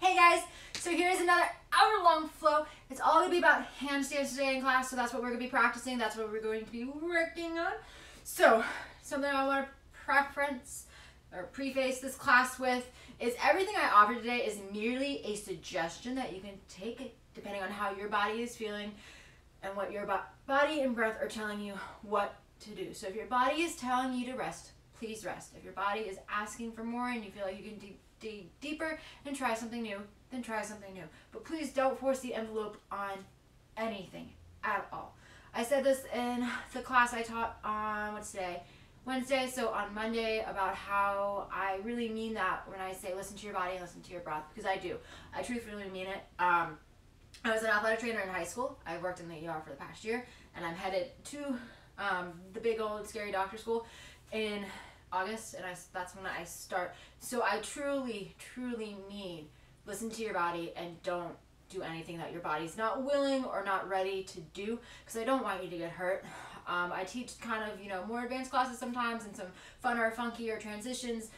Hey guys, so here's another hour-long flow. It's all going to be about handstands today in class, so that's what we're going to be practicing. That's what we're going to be working on. So, something I want to preface this class with is everything I offer today is merely a suggestion that you can take depending on how your body is feeling and what your body and breath are telling you what to do. So if your body is telling you to rest, please rest. If your body is asking for more and you feel like you can dig deeper and try something new, then try something new. But please don't force the envelope on anything at all. I said this in the class I taught on, what's today? Wednesday, so on Monday, about how I really mean that when I say listen to your body and listen to your breath, because I do. I truthfully mean it. I was an athletic trainer in high school. I worked in the ER for the past year, and I'm headed to the big old scary doctor school in August, and that's when I start. So I truly mean listen to your body and don't do anything that your body's not willing or not ready to do, because I don't want you to get hurt. I teach kind of, more advanced classes sometimes and some funner, funkier transitions.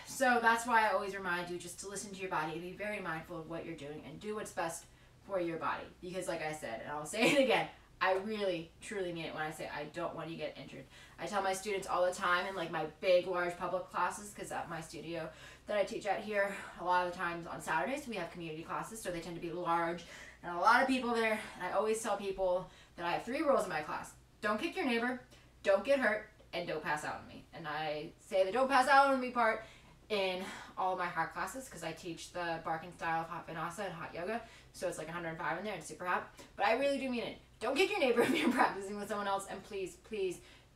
So that's why I always remind you just to listen to your body and be very mindful of what you're doing and do what's best for your body. Because like I said, and I'll say it again, I really, truly mean it when I say I don't want you to get injured. I tell my students all the time in like my big, large public classes, because at my studio that I teach at here, a lot of the times on Saturdays we have community classes, so they tend to be large and a lot of people there. And I always tell people that I have 3 rules in my class. Don't kick your neighbor, don't get hurt, and don't pass out on me. And I say the don't pass out on me part in all of my hot classes, because I teach the barking style of hot vinyasa and hot yoga, so it's like 105 in there and super hot. But I really do mean it. Don't kick your neighbor if you're practicing with someone else, and please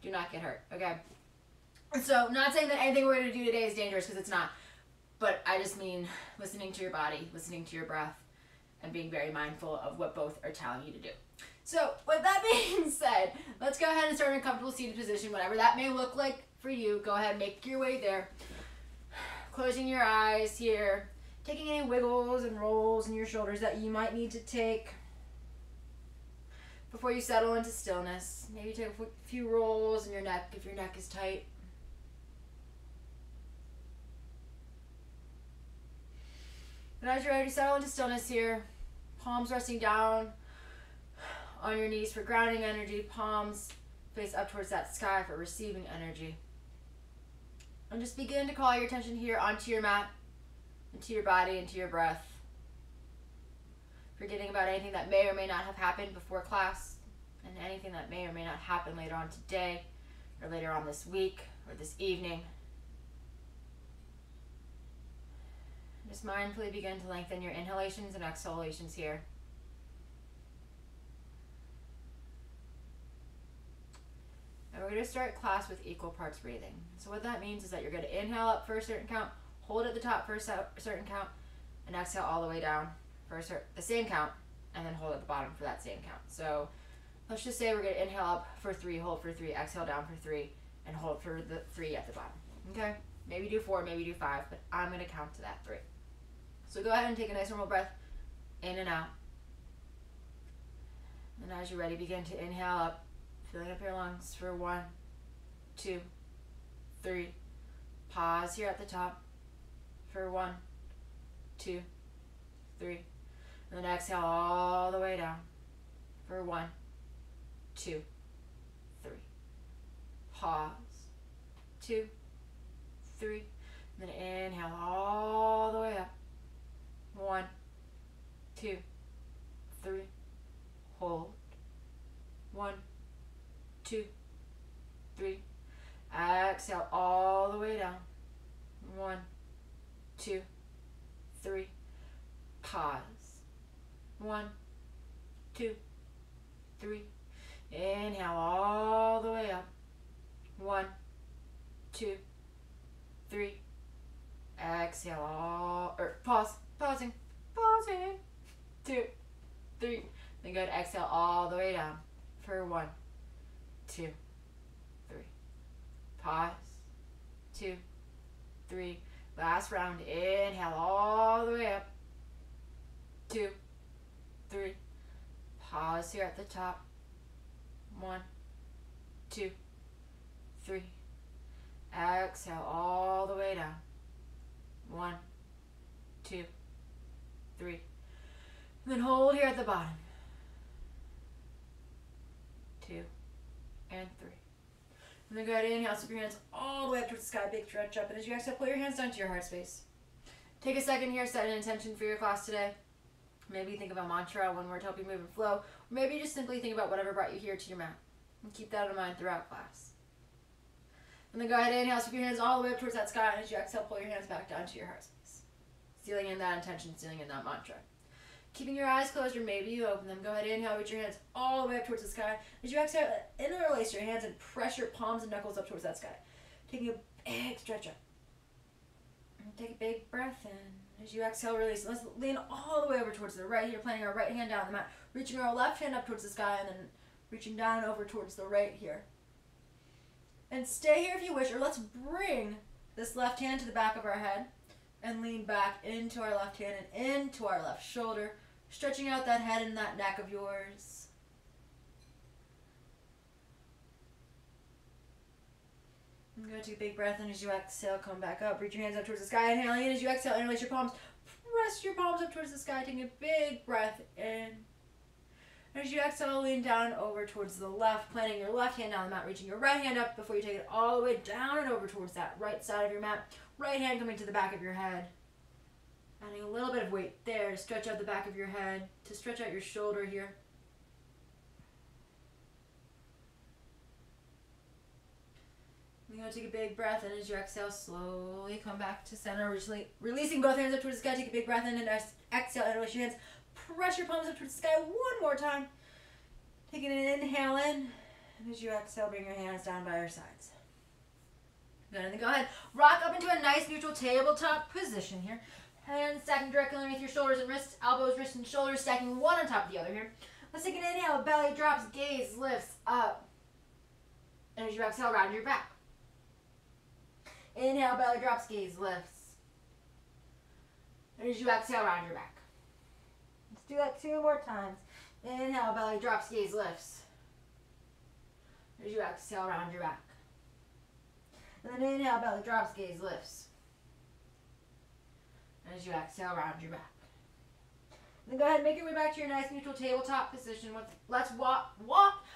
do not get hurt, okay? So not saying that anything we're going to do today is dangerous, because it's not, but I just mean listening to your body, listening to your breath, and being very mindful of what both are telling you to do. So with that being said, let's go ahead and start in a comfortable seated position, whatever that may look like for you. Go ahead and make your way there. Closing your eyes here, taking any wiggles and rolls in your shoulders that you might need to take before you settle into stillness. Maybe take a few rolls in your neck if your neck is tight. And as you're ready to settle into stillness here, palms resting down on your knees for grounding energy, palms face up towards that sky for receiving energy. And just begin to call your attention here onto your mat, into your body, into your breath. Forgetting about anything that may or may not have happened before class, and anything that may or may not happen later on today, or later on this week, or this evening. Just mindfully begin to lengthen your inhalations and exhalations here. And we're going to start class with equal parts breathing. So what that means is that you're going to inhale up for a certain count, hold at the top for a certain count, and exhale all the way down for the same count, and then hold at the bottom for that same count. So let's just say we're going to inhale up for 3, hold for 3, exhale down for 3, and hold for the 3 at the bottom. Okay? Maybe do 4, maybe do 5, but I'm going to count to that 3. So go ahead and take a nice normal breath in and out. And as you're ready, begin to inhale up, filling up your lungs for 1, 2, 3. Pause here at the top for 1, 2, 3. And then exhale all the way down for 1, 2, 3. Pause. 2, 3. And then inhale all the way up. 1, 2, 3. Hold. 1, 2, 3. Exhale all the way down. 1, 2, 3. Pause. 1, 2, 3. Inhale all the way up. 1, 2, 3. Exhale pausing. 2, 3. Then go to exhale all the way down for 1, 2, 3. Pause. 2, 3. Last round. Inhale all the way up. 2, 3. Pause here at the top. 1, 2, 3. Exhale all the way down. 1, 2, 3. And then hold here at the bottom. 2 and 3. And then go ahead and inhale, sweep your hands all the way up towards the sky, big stretch up. And as you exhale, pull your hands down to your heart space. Take a second here, set an intention for your class today. Maybe think of a mantra, one word to help you move and flow. Or maybe just simply think about whatever brought you here to your mat. And keep that in mind throughout class. And then go ahead and inhale, sweep your hands all the way up towards that sky. And as you exhale, pull your hands back down to your heart space. Sealing in that intention, sealing in that mantra. Keeping your eyes closed, or maybe you open them. Go ahead and inhale, reach your hands all the way up towards the sky. As you exhale, interlace your hands and press your palms and knuckles up towards that sky. Taking a big stretch up. And take a big breath in. As you exhale, release. Let's lean all the way over towards the right here, planting our right hand down on the mat. Reaching our left hand up towards the sky, and then reaching down over towards the right here. And stay here if you wish, or let's bring this left hand to the back of our head and lean back into our left hand and into our left shoulder, stretching out that head and that neck of yours. And go take a big breath, and as you exhale, come back up. Reach your hands up towards the sky. Inhaling in. As you exhale, interlace your palms. Press your palms up towards the sky, taking a big breath in. And as you exhale, lean down over towards the left, planting your left hand down the mat, reaching your right hand up before you take it all the way down and over towards that right side of your mat. Right hand coming to the back of your head. Adding a little bit of weight there to stretch out the back of your head, to stretch out your shoulder here. You're going to take a big breath in. As you exhale, slowly come back to center, releasing both hands up towards the sky. Take a big breath in and exhale, interlace your hands. Press your palms up towards the sky one more time. Taking an inhale in. And as you exhale, bring your hands down by your sides. Good, and then go ahead, rock up into a nice neutral tabletop position here. Hands stacking directly underneath your shoulders and wrists, elbows, wrists, and shoulders, stacking one on top of the other here. Let's take an inhale, belly drops, gaze lifts up. And as you exhale, round your back. Inhale, belly drops, gaze lifts. And as you exhale, round your back. Let's do that 2 more times. Inhale, belly drops, gaze lifts. As you exhale, round your back. And then inhale, belly drops, gaze lifts. As you exhale, round your back. Then go ahead and make your way back to your nice neutral tabletop position. Let's walk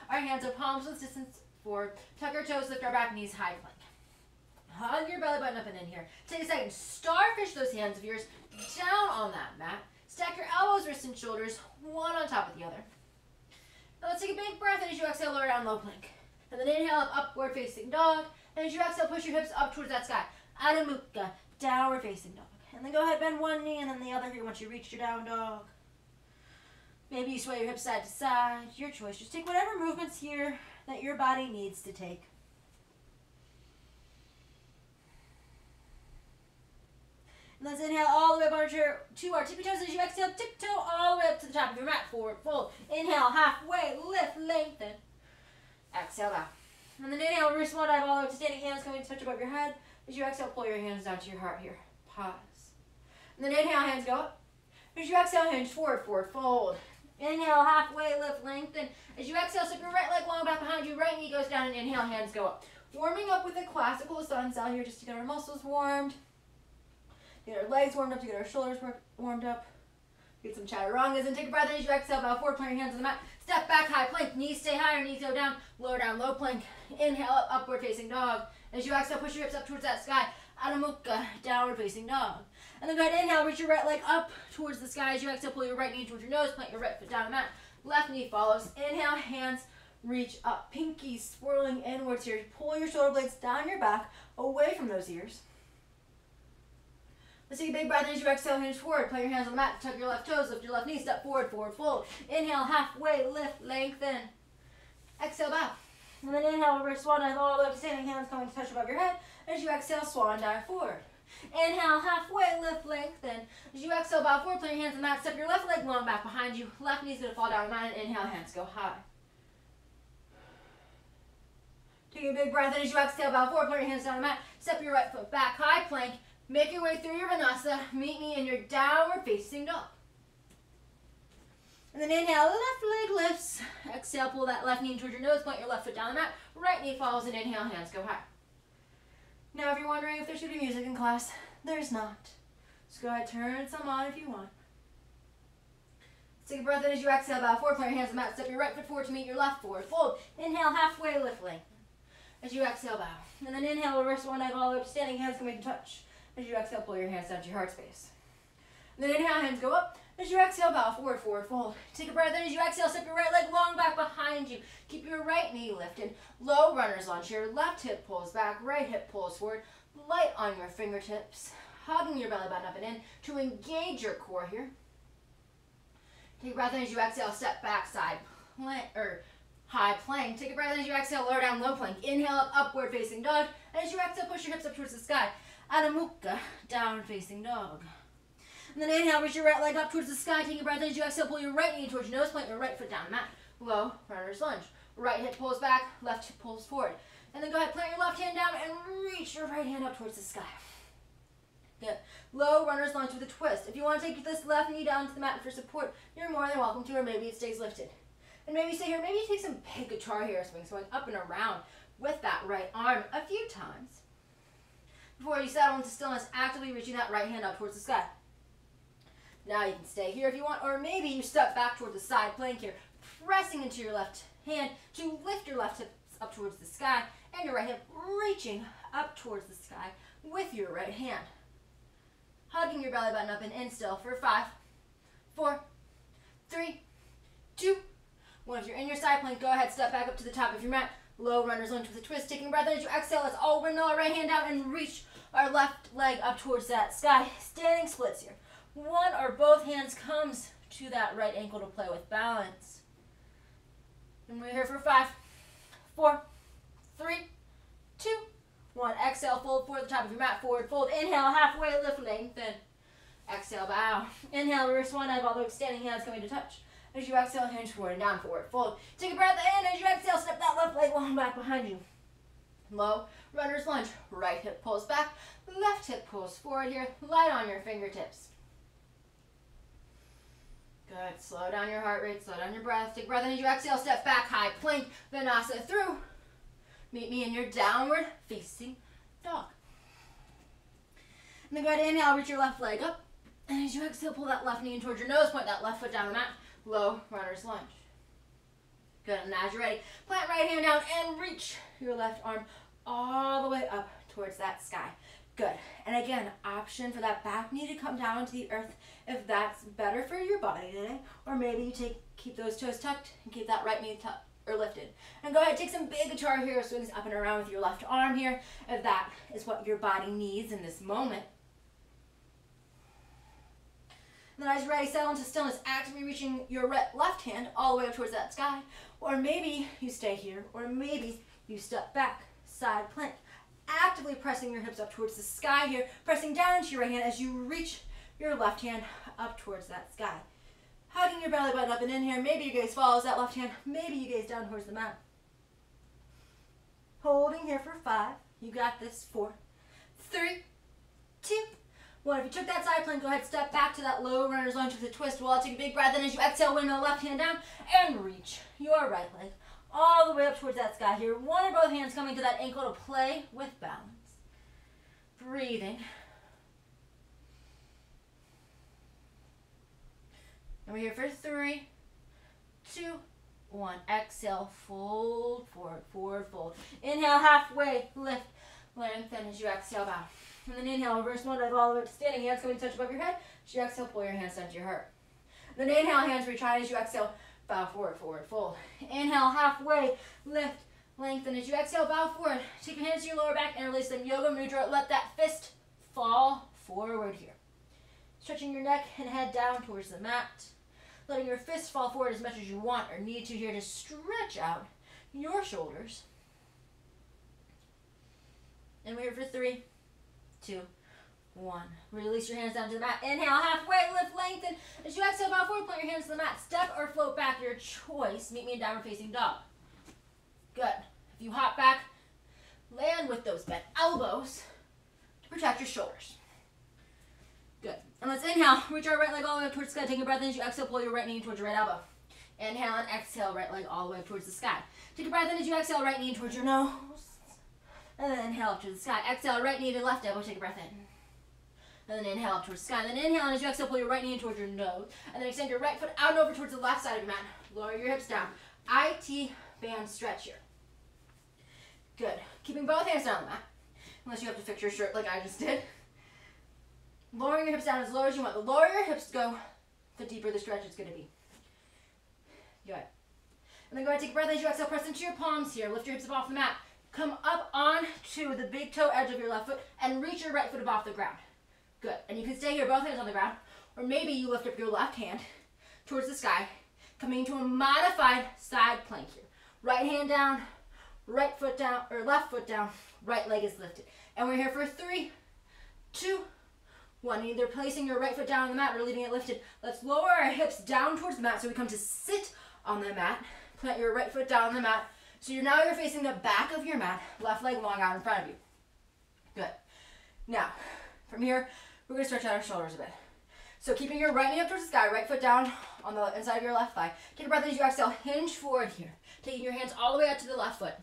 our hands up, palms width distance forward. Tuck our toes, lift our back knees, high plank. Hug your belly button up and in here. Take a second, starfish those hands of yours down on that mat. Stack your elbows, wrists, and shoulders, one on top of the other. Now let's take a big breath, and as you exhale, lower down, low plank. And then inhale up, upward facing dog. And as you exhale, push your hips up towards that sky. Adho Mukha, downward facing dog. And then go ahead, bend one knee and then the other here once you reach your down dog. Maybe you sway your hips side to side. Your choice. Just take whatever movements here that your body needs to take. And let's inhale all the way up to our tippy toes. As you exhale, tiptoe all the way up to the top of your mat. Forward fold. Inhale, halfway, lift, lengthen. Exhale, bow. And then inhale, wrist one dive all the way up to standing, hands coming to touch above your head. As you exhale, pull your hands down to your heart here. Pause. And then inhale, hands go up. As you exhale, hinge forward, forward fold. Inhale, halfway, lift, lengthen. As you exhale, step your right leg long back behind you, right knee goes down, and inhale, hands go up. Warming up with a classical sun style here, just to get our muscles warmed. Get our legs warmed up, to get our shoulders warmed up. Get some chaturangas, and take a breath as you exhale, bow forward, plant your hands on the mat. Step back, high plank, knees stay higher, knees go down, low plank. Inhale, up, upward facing dog. As you exhale, push your hips up towards that sky. Adho Mukha, downward facing dog. And then go ahead, inhale, reach your right leg up towards the sky. As you exhale, pull your right knee towards your nose, plant your right foot down the mat. Left knee follows. Inhale, hands reach up. Pinkies swirling inwards here. Pull your shoulder blades down your back, away from those ears. Let's take a big breath as you exhale, hinge forward. Plant your hands on the mat, tuck your left toes, lift your left knee, step forward, forward fold. Inhale, halfway, lift, lengthen. Exhale, bow. And then inhale, reverse swan dive all the way up to standing, hands coming to touch above your head. As you exhale, swan dive forward. Inhale, halfway, lift, lengthen. As you exhale, bow forward, plant your hands on the mat, step your left leg long back behind you. Left knee's going to fall down the mat, and inhale, hands go high. Take a big breath, and as you exhale, bow forward, plant your hands down the mat, step your right foot back, high plank. Make your way through your Vinyasa. Meet me in your downward facing dog. And then inhale, left leg lifts. Exhale, pull that left knee towards your nose, plant your left foot down the mat. Right knee follows, and inhale, hands go high. Now, if you're wondering if there should be music in class, there's not. So go ahead, turn some on if you want. Take a breath in as you exhale, bow forward, plant your hands on the mat, step your right foot forward to meet your left forward, fold. Inhale, halfway lift, length. As you exhale, bow. And then inhale, reverse one leg all the way up, standing hands coming to touch. As you exhale, pull your hands down to your heart space. And then inhale, hands go up. As you exhale, bow forward, forward fold. Take a breath in as you exhale, step your right leg long back behind you. Keep your right knee lifted. Low runner's lunge here. Left hip pulls back, right hip pulls forward. Light on your fingertips. Hugging your belly button up and in to engage your core here. Take a breath in as you exhale, step back, side plank, or high plank. Take a breath in as you exhale, lower down, low plank. Inhale up, upward facing dog. And as you exhale, push your hips up towards the sky. Adho Mukha, down facing dog. And then inhale, reach your right leg up towards the sky. Take a breath in as you exhale, pull your right knee towards your nose, plant your right foot down the mat. Low, runner's lunge. Right hip pulls back, left hip pulls forward. And then go ahead, plant your left hand down and reach your right hand up towards the sky. Good. Low runner's lunge with a twist. If you want to take this left knee down to the mat for support, you're more than welcome to, or maybe it stays lifted. And maybe stay here, maybe you take some big guitar hero swings, going up and around with that right arm a few times. Before you settle into stillness, actively reaching that right hand up towards the sky. Now you can stay here if you want, or maybe you step back toward the side plank here, pressing into your left hand to lift your left hip up towards the sky, and your right hip reaching up towards the sky with your right hand. Hugging your belly button up and in still for 5, 4, 3, 2, 1. If you're in your side plank, go ahead, step back up to the top of your mat. Low runner's lunge with a twist. Taking a breath in as you exhale, let's all windmill our right hand down and reach our left leg up towards that sky. Standing splits here. One or both hands comes to that right ankle to play with balance. And we're here for 5, 4, 3, 2, 1. Exhale, fold forward the top of your mat, forward fold. Inhale, halfway lift, lengthen. Exhale, bow. Inhale, reverse one leg all the way up, standing hands coming to touch. As you exhale, hinge forward and down, forward fold. Take a breath in. As you exhale, step that left leg long back behind you. Low runner's lunge. Right hip pulls back, left hip pulls forward here. Light on your fingertips. Good. Slow down your heart rate, slow down your breath. Take a breath in as you exhale, step back, high plank, Vinyasa through. Meet me in your downward facing dog. And then go ahead and inhale, reach your left leg up. And as you exhale, pull that left knee in towards your nose, point that left foot down the mat. Low runner's lunge. Good. And as you're ready, plant right hand down and reach your left arm all the way up towards that sky. Good. And again, option for that back knee to come down to the earth if that's better for your body today. Or maybe you keep those toes tucked and keep that right knee tucked or lifted. And go ahead, take some big guitar hero swings up and around with your left arm here if that is what your body needs in this moment. And then as you're ready, settle into stillness, actively reaching your left hand all the way up towards that sky. Or maybe you stay here, or maybe you step back, side plank. Actively pressing your hips up towards the sky here, pressing down into your right hand as you reach your left hand up towards that sky. Hugging your belly button up and in here. Maybe your gaze follows that left hand. Maybe you gaze down towards the mat. Holding here for 5. You got this. 4, 3, 2, 1. If you took that side plank, go ahead, step back to that low runner's lunge with a twist. We'll all take a big breath in as you exhale, windmill left hand down and reach your right leg all the way up towards that sky here. One or both hands coming to that ankle to play with balance. Breathing. And we're here for 3, 2, 1. Exhale, fold, forward, forward, fold. Inhale, halfway, lift, lengthen as you exhale, bow. And then inhale, reverse one leg all the way up to standing. Hands coming to touch above your head. As you exhale, pull your hands down to your heart. Then inhale, hands reach high as you exhale, bow forward, forward, fold. Inhale, halfway, lift, lengthen as you exhale, bow forward. Take your hands to your lower back and release them. Yoga Mudra. Let that fist fall forward here. Stretching your neck and head down towards the mat. Letting your fist fall forward as much as you want or need to here to stretch out your shoulders. And we're here for 3, 2, 1. Release your hands down to the mat. Inhale, halfway, lift, lengthen. As you exhale, bow forward, plant your hands to the mat. Step or float back, your choice. Meet me in downward facing dog. Good. If you hop back, land with those bent elbows to protect your shoulders. Good. And let's inhale. Reach our right leg all the way up towards the sky. Take a breath in as you exhale, pull your right knee towards your right elbow. Inhale and exhale, right leg all the way up towards the sky. Take a breath in as you exhale, right knee towards your nose. And then inhale up to the sky. Exhale, right knee to left elbow. Take a breath in. And then inhale up towards the sky. And then inhale, and as you exhale, pull your right knee in towards your nose. And then extend your right foot out and over towards the left side of your mat. Lower your hips down. IT band stretch here. Good. Keeping both hands down on the mat. Unless you have to fix your shirt like I just did. Lowering your hips down as low as you want. The lower your hips go, the deeper the stretch is going to be. Good. And then go ahead and take a breath as you exhale. Press into your palms here. Lift your hips up off the mat. Come up onto the big toe edge of your left foot and reach your right foot above the ground. Good. And you can stay here, both hands on the ground. Or maybe you lift up your left hand towards the sky, coming into a modified side plank here. Right hand down, right foot down, or left foot down, right leg is lifted. And we're here for 3, 2, 1. Either placing your right foot down on the mat or leaving it lifted. Let's lower our hips down towards the mat so we come to sit on the mat. Plant your right foot down on the mat. So you're facing the back of your mat, left leg long out in front of you. Good. Now, from here, we're going to stretch out our shoulders a bit. So keeping your right knee up towards the sky, right foot down on the inside of your left thigh. Take a breath as you exhale, hinge forward here. Taking your hands all the way out to the left foot.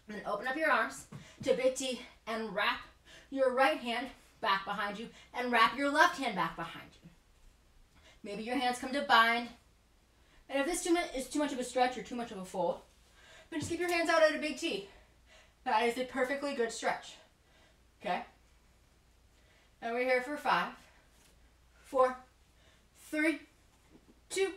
And then open up your arms to big T and wrap your right hand back behind you and wrap your left hand back behind you. Maybe your hands come to bind. And if this is too much of a stretch or too much of a fold, then just keep your hands out at a big T. That is a perfectly good stretch. Okay? And we're here for 5, 4, 3, 2,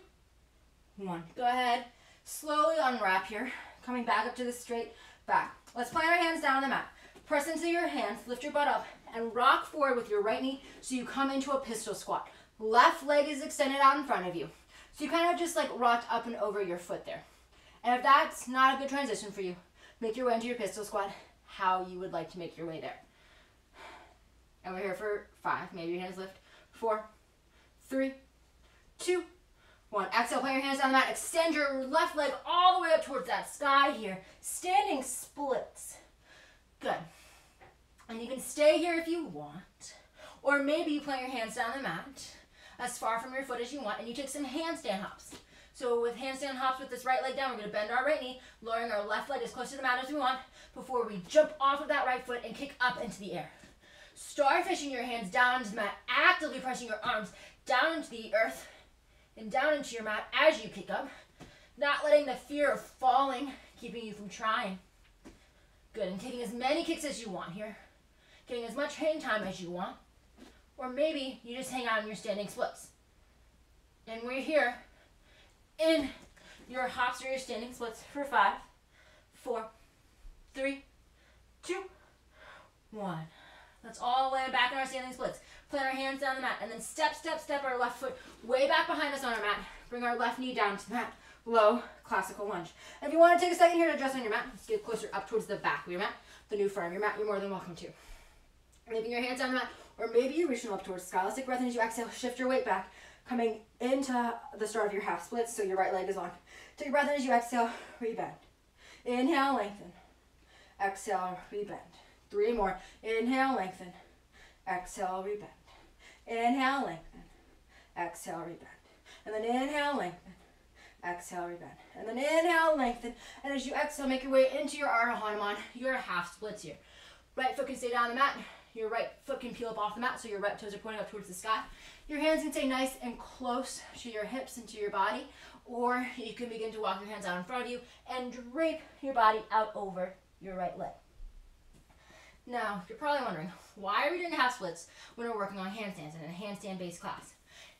1. Go ahead. Slowly unwrap here. Coming back up to the straight back. Let's plant our hands down on the mat. Press into your hands, lift your butt up, and rock forward with your right knee so you come into a pistol squat. Left leg is extended out in front of you. So you kind of just like rocked up and over your foot there. And if that's not a good transition for you, make your way into your pistol squat how you would like to make your way there. And we're here for 5. Maybe your hands lift. 4, 3, 2, 1. Exhale, plant your hands on the mat. Extend your left leg all the way up towards that sky here. Standing splits. Good. And you can stay here if you want. Or maybe you plant your hands down the mat as far from your foot as you want, and you take some handstand hops. So with handstand hops with this right leg down, we're going to bend our right knee, lowering our left leg as close to the mat as we want before we jump off of that right foot and kick up into the air. Starfishing your hands down into the mat, actively pressing your arms down into the earth and down into your mat as you kick up, not letting the fear of falling keeping you from trying. Good, and taking as many kicks as you want here, getting as much hang time as you want, or maybe you just hang out in your standing splits. And we're here in your hops or your standing splits for 5, 4, 3, 2, 1. Let's all land back in our standing splits. Plant our hands down the mat, and then step, step, step our left foot way back behind us on our mat. Bring our left knee down to the mat. Low, classical lunge. And if you want to take a second here to adjust on your mat, let's get closer up towards the back of your mat, the new front of your mat, you're more than welcome to. Leaving your hands on the mat, or maybe you're reaching up towards the sky. Let's take a breath in as you exhale, shift your weight back, coming into the start of your half splits, so your right leg is on. Take a breath in as you exhale, rebend. Inhale, lengthen. Exhale, rebend. 3 more. Inhale, lengthen. Exhale, rebend. Inhale, lengthen. Exhale, rebend. And then inhale, lengthen. Exhale, rebend. And then inhale, lengthen. And as you exhale, make your way into your Ardha Hanuman, your half splits here. Right foot can stay down on the mat. Your right foot can peel up off the mat so your right toes are pointing up towards the sky. Your hands can stay nice and close to your hips and to your body. Or you can begin to walk your hands out in front of you and drape your body out over your right leg. Now, you're probably wondering, why are we doing half splits when we're working on handstands in a handstand-based class?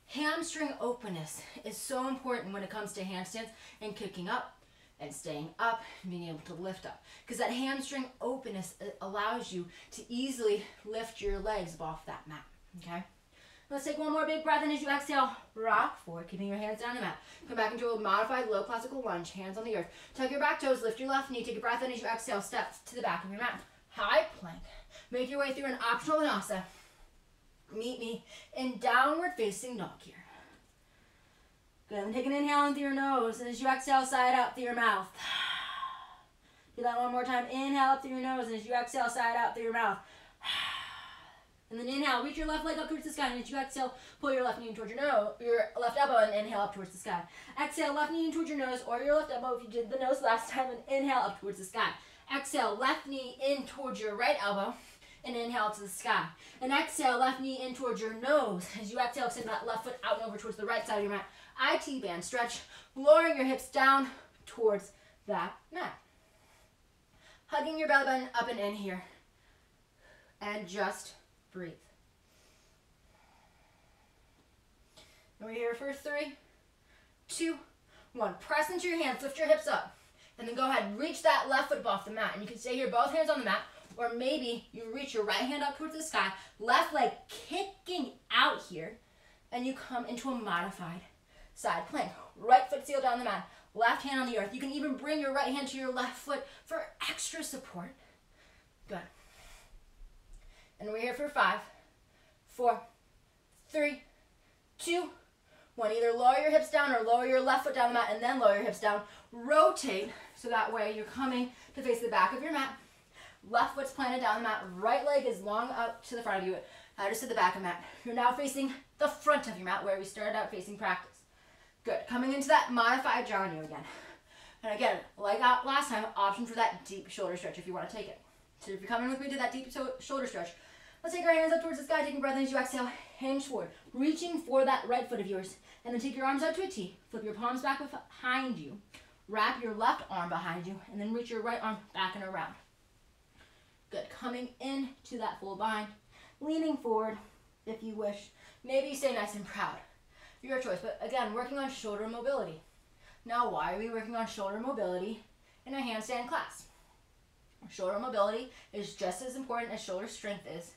Hamstring openness is so important when it comes to handstands and kicking up and staying up and being able to lift up. Because that hamstring openness allows you to easily lift your legs off that mat, okay? Let's take one more big breath in as you exhale. Rock forward, keeping your hands down the mat. Come back into a modified low classical lunge, hands on the earth. Tuck your back toes, lift your left knee, take a breath in as you exhale, step to the back of your mat. High plank. Make your way through an optional vinyasa. Meet me in downward facing dog here. Good, and take an inhale in through your nose, and as you exhale, side out through your mouth. Do that one more time. Inhale up through your nose, and as you exhale, side out through your mouth. And then inhale, reach your left leg up towards the sky, and as you exhale, pull your left knee in towards your nose, your left elbow, and inhale up towards the sky. Exhale, left knee in towards your nose, or your left elbow if you did the nose last time, and inhale up towards the sky. Exhale, left knee in towards your right elbow. and inhale to the sky. And exhale, left knee in towards your nose. As you exhale, extend that left foot out and over towards the right side of your mat. IT band stretch, lowering your hips down towards that mat. Hugging your belly button up and in here. And just breathe. And we're here for 3, 2, 1. Press into your hands, lift your hips up. And then go ahead and reach that left foot up off the mat. And you can stay here, both hands on the mat. Or maybe you reach your right hand up towards the sky, left leg kicking out here, and you come into a modified side plank. Right foot seal down the mat, left hand on the earth. You can even bring your right hand to your left foot for extra support. Good. And we're here for 5, 4, 3, 2, 1. Either lower your hips down or lower your left foot down the mat and then lower your hips down. Rotate so that way you're coming to face the back of your mat. Left foot's planted down the mat. Right leg is long up to the front of you. Just to the back of the mat. You're now facing the front of your mat where we started out facing practice. Good. Coming into that modified gyro again. And again, like last time, option for that deep shoulder stretch if you want to take it. So if you're coming with me to that deep shoulder stretch, let's take our hands up towards the sky, taking a breath in as you exhale, hinge forward, reaching for that right foot of yours. And then take your arms out to a T, flip your palms back behind you, wrap your left arm behind you, and then reach your right arm back and around. Good. Coming into that full bind, leaning forward if you wish. Maybe you stay nice and proud. Your choice. But again, working on shoulder mobility. Now, why are we working on shoulder mobility in a handstand class? Shoulder mobility is just as important as shoulder strength is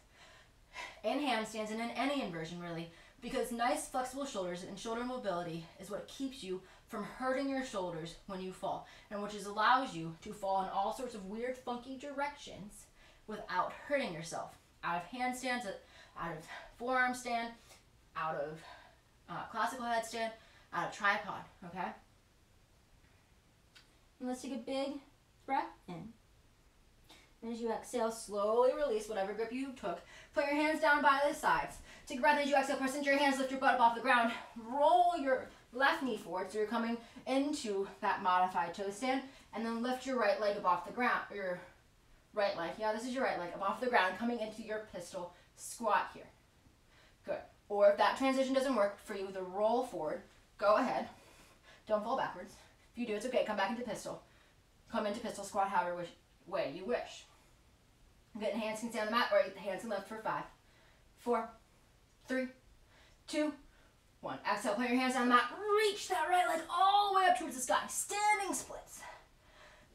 in handstands and in any inversion really, because nice flexible shoulders and shoulder mobility is what keeps you from hurting your shoulders when you fall, and which allows you to fall in all sorts of weird, funky directions without hurting yourself. Out of handstands, out of forearm stand, out of classical headstand, out of tripod, okay? And let's take a big breath in. And as you exhale, slowly release whatever grip you took. Put your hands down by the sides. Take a breath as you exhale, press into your hands, lift your butt up off the ground. Roll your left knee forward, so you're coming into that modified toe stand. And then lift your right leg up off the ground, your right leg, yeah, this is your right leg, up off the ground, coming into your pistol squat here. Good. Or if that transition doesn't work for you, the roll forward, go ahead. Don't fall backwards. If you do, it's okay. Come back into pistol. Come into pistol squat however way you wish. Good. Hands can stay on the mat, or hands can lift for 5, 4, 3, 2, 1. Exhale, put your hands down the mat. Reach that right leg all the way up towards the sky. Standing splits.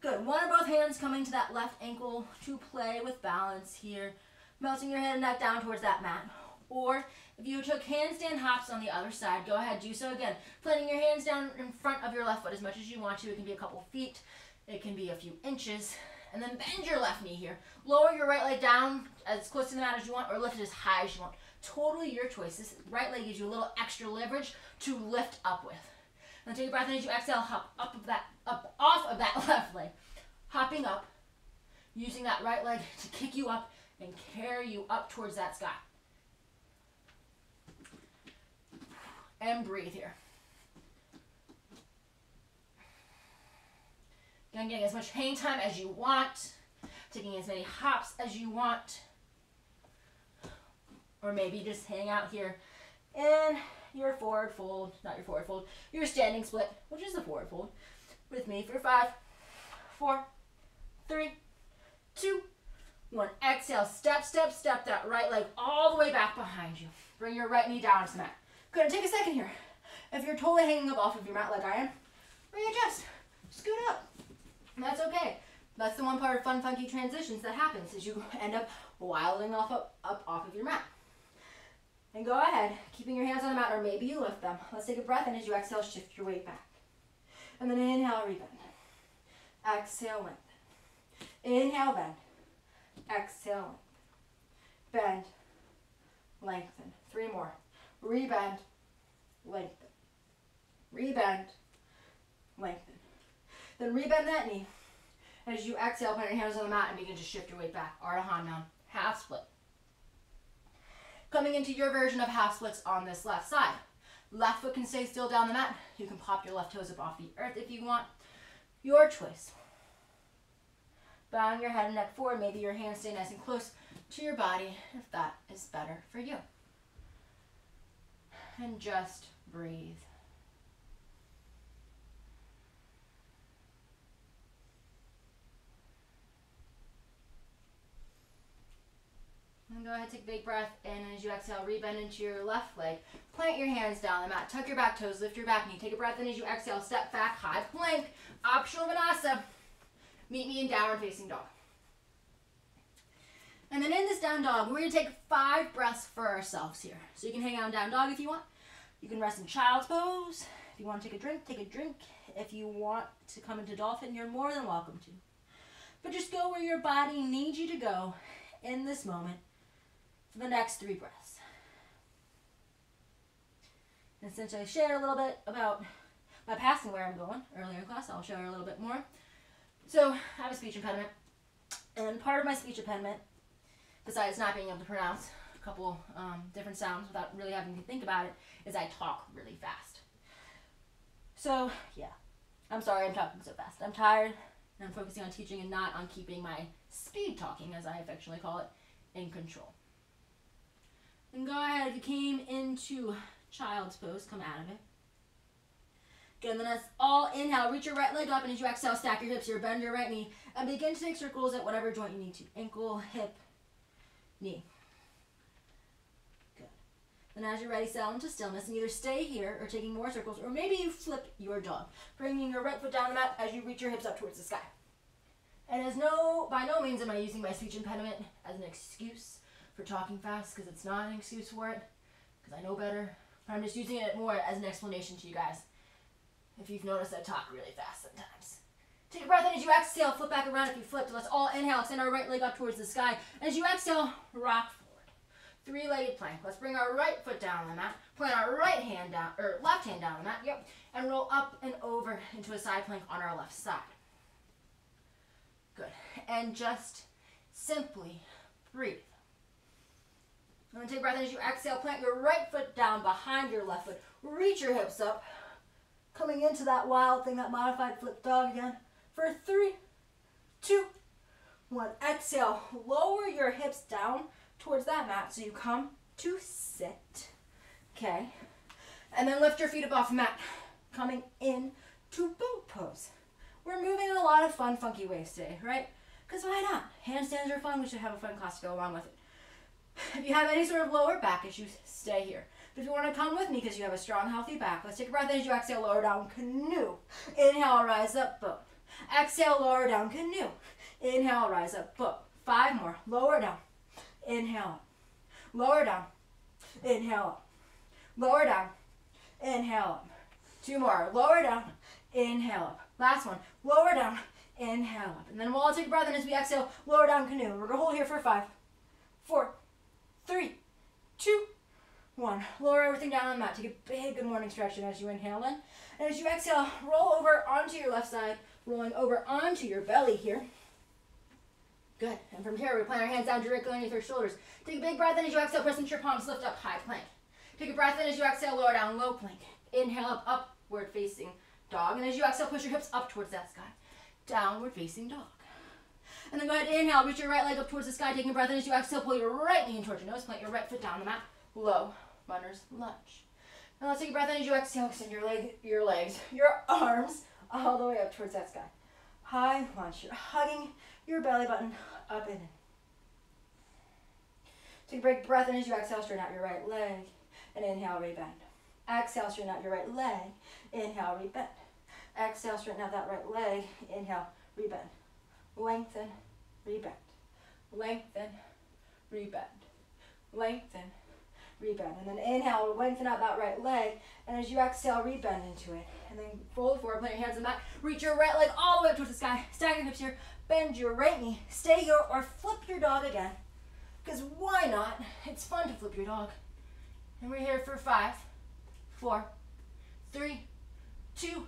Good. One or both hands coming to that left ankle to play with balance here. Melting your head and neck down towards that mat. Or if you took handstand hops on the other side, go ahead, do so again. Planting your hands down in front of your left foot as much as you want to. It can be a couple feet. It can be a few inches. And then bend your left knee here. Lower your right leg down as close to the mat as you want, or lift it as high as you want. Totally your choice. This right leg gives you a little extra leverage to lift up with. And then take a breath in as you exhale, hop up off of that left leg. Hopping up, using that right leg to kick you up and carry you up towards that sky. And breathe here. Again, getting as much hang time as you want, taking as many hops as you want, or maybe just hang out here in your forward fold, not your forward fold, your standing split, which is the forward fold, with me for 5, 4, 3, 2, 1. Exhale, step, step, step that right leg all the way back behind you. Bring your right knee down to the mat. Good, take a second here. If you're totally hanging up off of your mat like I am, readjust, scoot up. And that's okay. That's the one part of fun, funky transitions that happens, is you end up wilding up off of your mat. And go ahead, keeping your hands on the mat, or maybe you lift them. Let's take a breath, and as you exhale, shift your weight back. And then inhale, rebend. Exhale, lengthen. Inhale, bend. Exhale, lengthen. Bend, lengthen. 3 more. Rebend, lengthen. Rebend, lengthen. Then rebend that knee. As you exhale, put your hands on the mat and begin to shift your weight back. Ardha Hanuman, half split. Coming into your version of half splits on this left side. Left foot can stay still down the mat. You can pop your left toes up off the earth if you want. Your choice. Bowing your head and neck forward. Maybe your hands stay nice and close to your body if that is better for you. And just breathe. And go ahead, take a big breath in, and as you exhale, rebend into your left leg. Plant your hands down the mat. Tuck your back toes, lift your back knee. Take a breath in as you exhale, step back, high plank, Opshalvanasa. Meet me in downward facing dog. And then in this down dog, we're going to take 5 breaths for ourselves here. So you can hang out in down dog if you want. You can rest in child's pose. If you want to take a drink, take a drink. If you want to come into dolphin, you're more than welcome to. But just go where your body needs you to go in this moment for the next 3 breaths. And since I shared a little bit about my past and where I'm going earlier in class, I'll share a little bit more. So I have a speech impediment. And part of my speech impediment, besides not being able to pronounce a couple different sounds without really having to think about it, is I talk really fast. So, yeah. I'm sorry I'm talking so fast. I'm tired, and I'm focusing on teaching and not on keeping my speed talking, as I affectionately call it, in control. And go ahead, if you came into child's pose, come out of it. Again, then that's all inhale. Reach your right leg up, and as you exhale, stack your hips here, bend your right knee, and begin to take circles at whatever joint you need to. Ankle, hip, knee. Good. And as you're ready, settle into stillness, and either stay here or taking more circles, or maybe you flip your dog, bringing your right foot down the mat as you reach your hips up towards the sky. And by no means am I using my speech impediment as an excuse for talking fast, because it's not an excuse for it, because I know better. But I'm just using it more as an explanation to you guys. If you've noticed, I talk really fast sometimes. Take a breath in as you exhale, flip back around if you flipped. Let's all inhale, extend our right leg up towards the sky. And as you exhale, rock forward. 3-legged plank. Let's bring our right foot down on the mat, plant our right hand down, or left hand down on the mat, yep, and roll up and over into a side plank on our left side. Good. And just simply breathe. And then take a breath in as you exhale, plant your right foot down behind your left foot. Reach your hips up. Coming into that wild thing, that modified flip dog again. For 3, 2, 1. Exhale. Lower your hips down towards that mat so you come to sit. Okay. And then lift your feet up off the mat. Coming in to boat pose. We're moving in a lot of fun, funky ways today, right? Because why not? Handstands are fun. We should have a fun class to go along with it. If you have any sort of lower back issues, stay here. But if you want to come with me because you have a strong, healthy back, let's take a breath in as you exhale, lower down, canoe. Inhale, rise up, boat. Exhale, lower down, canoe. Inhale, rise up, boat. 5 more. Lower down. Inhale up. Lower down. Inhale up. Lower down. Inhale up. 2 more. Lower down. Inhale up. Last one. Lower down. Inhale up. And then we'll all take a breath in as we exhale, lower down, canoe. We're going to hold here for 5, 4, 3, 2, 1. Lower everything down on the mat. Take a big good morning stretch as you inhale in. And as you exhale, roll over onto your left side, rolling over onto your belly here. Good. And from here, we plant our hands down directly underneath our shoulders. Take a big breath in as you exhale, press into your palms, lift up, high plank. Take a breath in as you exhale, lower down, low plank. Inhale up, upward facing dog. And as you exhale, push your hips up towards that sky. Downward facing dog. And then go ahead, inhale, reach your right leg up towards the sky, taking a breath in as you exhale, pull your right knee in towards your nose, plant your right foot down on the mat, low, runner's lunge. Now let's take a breath in as you exhale, extend your legs, your arms, all the way up towards that sky. High lunge, you're hugging your belly button up and in. Take a big breath in as you exhale, straighten out your right leg, and inhale, rebend. Exhale, straighten out your right leg, inhale, rebend. Exhale, straighten out that right leg, inhale, rebend. Lengthen, rebend. Lengthen, rebend. Lengthen, rebend. And then inhale, lengthen out that right leg. And as you exhale, rebend into it. And then fold forward, plant your hands on the mat. Reach your right leg all the way up towards the sky. Stack your hips here. Bend your right knee. Stay here or flip your dog again. Because why not? It's fun to flip your dog. And we're here for 5, 4, 3, 2,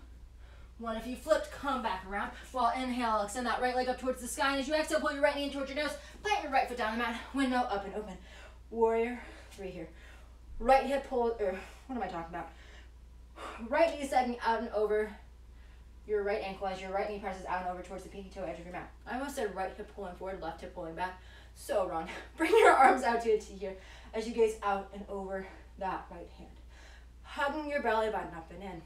1. If you flipped, come back around. While inhale, extend that right leg up towards the sky. And as you exhale, pull your right knee in towards your nose. Plant your right foot down the mat. Window up and open. Warrior 3 here. Right hip pull, or what am I talking about? Right knee sagging out and over your right ankle as your right knee presses out and over towards the pinky toe edge of your mat. I almost said right hip pulling forward, left hip pulling back. So wrong. Bring your arms out to here as you gaze out and over that right hand. Hugging your belly button up and in.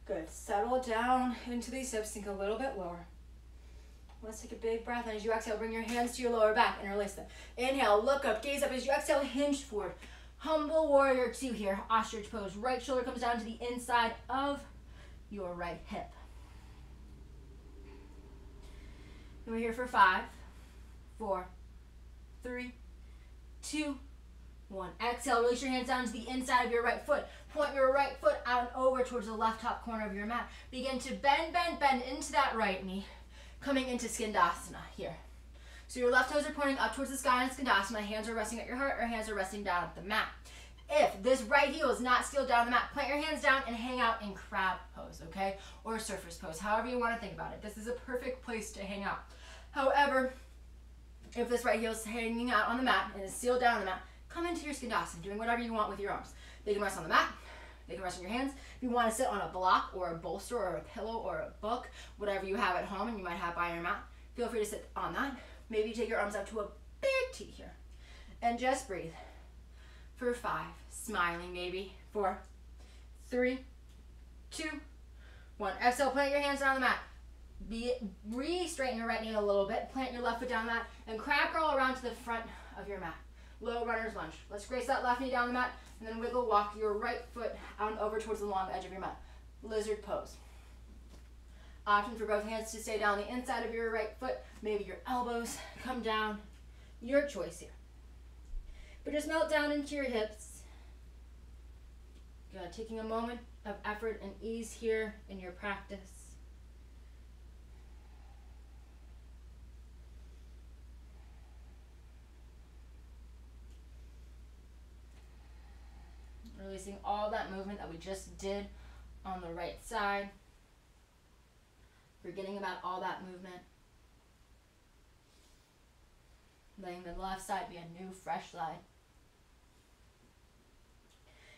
Good. Settle down into these hips. Sink a little bit lower. Let's take a big breath. And as you exhale, bring your hands to your lower back and release them. Inhale, look up, gaze up. As you exhale, hinge forward. Humble warrior 2 here. Ostrich pose. Right shoulder comes down to the inside of your right hip. And we're here for 5, 4, 3, 2, 1. Exhale, release your hands down to the inside of your right foot. Point your right foot out and over towards the left top corner of your mat. Begin to bend, bend, bend into that right knee. Coming into Skandasana here. So your left toes are pointing up towards the sky in Skandasana. Hands are resting at your heart or hands are resting down at the mat. If this right heel is not still down on the mat, plant your hands down and hang out in crab pose, okay? Or surfer's pose, however you want to think about it. This is a perfect place to hang out. However, if this right heel is hanging out on the mat and is still down on the mat, come into your Skandasana, doing whatever you want with your arms. They can rest on the mat. They can rest on your hands. If you want to sit on a block or a bolster or a pillow or a book, whatever you have at home and you might have by your mat, feel free to sit on that. Maybe take your arms up to a big T here. And just breathe. For 5, smiling maybe. 4, 3, 2, 1. Exhale, plant your hands down on the mat. Re-straighten your right knee a little bit. Plant your left foot down the mat and crab crawl around to the front of your mat. Low runner's lunge. Let's grace that left knee down the mat and then wiggle walk your right foot out and over towards the long edge of your mat. Lizard pose. Option for both hands to stay down the inside of your right foot. Maybe your elbows come down. Your choice here. But just melt down into your hips. Good. Taking a moment of effort and ease here in your practice. Releasing all that movement that we just did on the right side. Forgetting about all that movement. Letting the left side be a new, fresh side.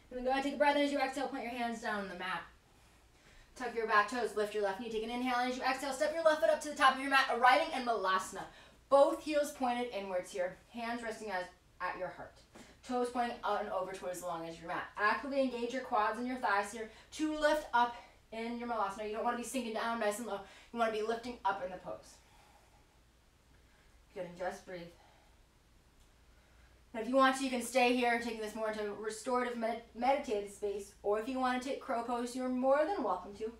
And then go ahead and take a breath, and as you exhale, plant your hands down on the mat. Tuck your back toes, lift your left knee, take an inhale, and as you exhale, step your left foot up to the top of your mat, arriving in Malasana. Both heels pointed inwards here, hands resting at your heart. Toes pointing out and over towards the long edge of your mat. Actively engage your quads and your thighs here to lift up in your Malasana. You don't want to be sinking down nice and low. You want to be lifting up in the pose. Good, and just breathe. Now if you want to, you can stay here, taking this more into restorative meditative space, or if you want to take crow pose, you're more than welcome to.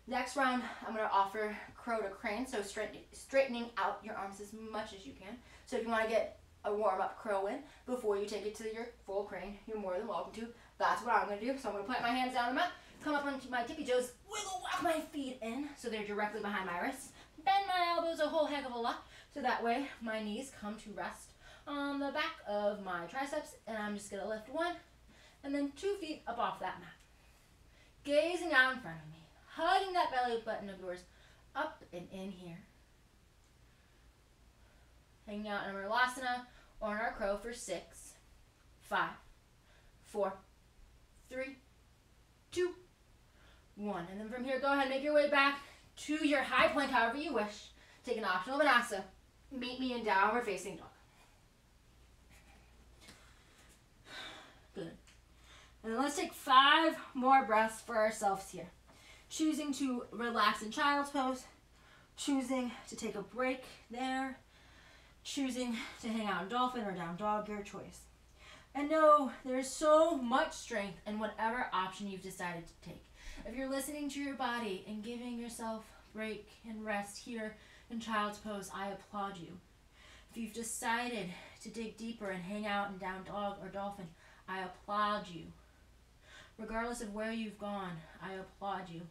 Next round, I'm going to offer crow to crane, so straightening out your arms as much as you can. So if you want to get a warm-up crow in before you take it to your full crane, you're more than welcome to. That's what I'm going to do. So I'm going to plant my hands down on the mat, come up onto my tippy toes, wiggle walk my feet in so they're directly behind my wrists. Bend my elbows a whole heck of a lot so that way my knees come to rest on the back of my triceps, and I'm just going to lift 1 and then 2 feet up off that mat. Gazing out in front of me, hugging that belly button of yours up and in here. Hanging out in Malasana or in our crow for 6, 5, 4, 3, 2, 1. And then from here, go ahead and make your way back to your high plank however you wish. Take an optional Vinyasa. Meet me in downward facing dog. Good. And then let's take 5 more breaths for ourselves here. Choosing to relax in child's pose. Choosing to take a break there. Choosing to hang out in dolphin or down dog, your choice. And know there's so much strength in whatever option you've decided to take. If you're listening to your body and giving yourself break and rest here in child's pose, I applaud you. If you've decided to dig deeper and hang out in down dog or dolphin, I applaud you. Regardless of where you've gone, I applaud you.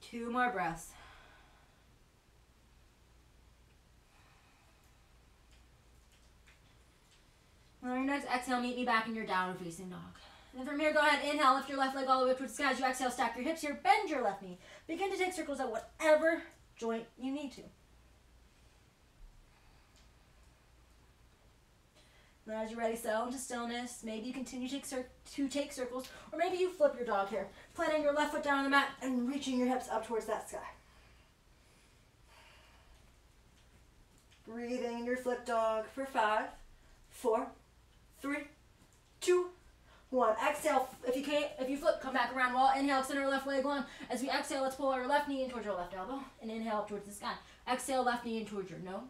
Two more breaths. On your next exhale, meet me back in your downward facing dog. And from here, go ahead, inhale, lift your left leg all the way towards the sky. As you exhale, stack your hips here, bend your left knee. Begin to take circles at whatever joint you need to. And as you're ready, settle into stillness. Maybe you continue to take circles, or maybe you flip your dog here, planting your left foot down on the mat and reaching your hips up towards that sky. Breathing in your flip dog for 5, 4, 3, 2, 1. Exhale. If you flip, come back around wall. Inhale, extend our left leg long. As we exhale, let's pull our left knee in towards our left elbow. And inhale up towards the sky. Exhale, left knee in towards your nose.